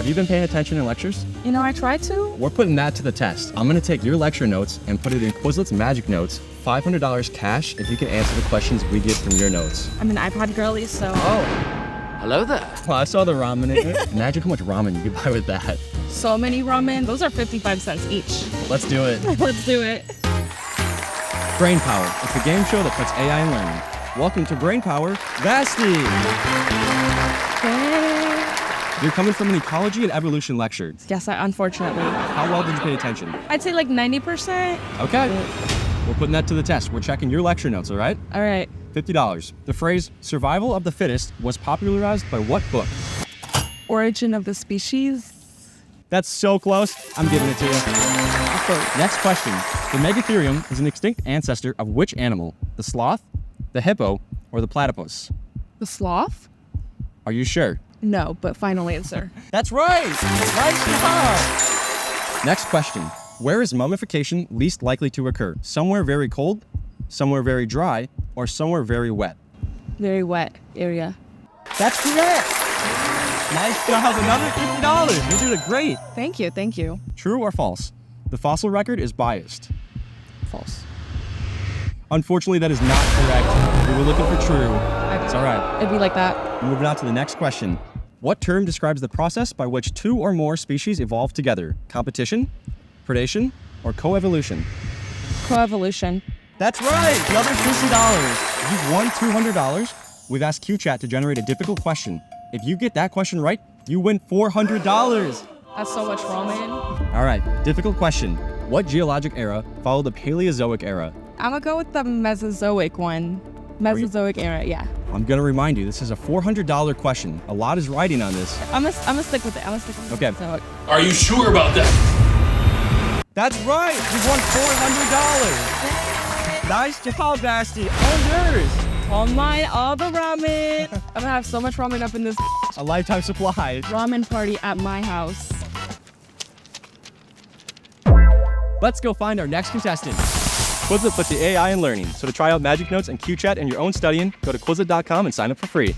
Have you been paying attention in lectures? You know, I try to. We're putting that to the test. I'm gonna take your lecture notes and put it in Quizlet's Magic Notes. $500 cash if you can answer the questions we get from your notes. I'm an iPod girly, so. Oh. Hello there. Well, I saw the ramen in it. Imagine how much ramen you could buy with that. So many ramen. Those are 55 cents each. Let's do it. Let's do it. Brainpower. It's a game show that puts AI in learning. Welcome to Brainpower, Vasty. Hey. You're coming from an Ecology and Evolution lecture. Yes, unfortunately. How well did you pay attention? I'd say like 90%. Okay. We're putting that to the test. We're checking your lecture notes, all right? All right. $50. The phrase survival of the fittest was popularized by what book? Origin of the species. That's so close. I'm giving it to you. Next question. The megatherium is an extinct ancestor of which animal? The sloth, the hippo, or the platypus? The sloth? Are you sure? No, but final answer. That's right. Nice job. Next question. Where is mummification least likely to occur? Somewhere very cold, somewhere very dry, or somewhere very wet? Very wet area. That's correct. Nice job. Another $50. You did great. Thank you. Thank you. True or false? The fossil record is biased. False. Unfortunately, that is not correct. We were looking for true. It's all right. It'd be like that. Moving on to the next question. What term describes the process by which two or more species evolve together? Competition, predation, or coevolution? Coevolution. That's right. Another $50. You've won $200. We've asked QChat to generate a difficult question. If you get that question right, you win $400. That's so much ramen. All right, difficult question. What geologic era followed the Paleozoic era? I'm gonna go with the Mesozoic one. Mesozoic era, yeah. I'm gonna remind you, this is a $400 question. A lot is riding on this. I'm gonna stick with it. Okay. Mesozoic. Are you sure about that? That's right. You won $400. Nice job, Vasty. All yours. All mine, all the ramen. I'm gonna have so much ramen up in this A lifetime supply. ramen party at my house. Let's go find our next contestant. Quizlet puts the AI in learning. So to try out Magic Notes and QChat in your own studying, go to Quizlet.com and sign up for free.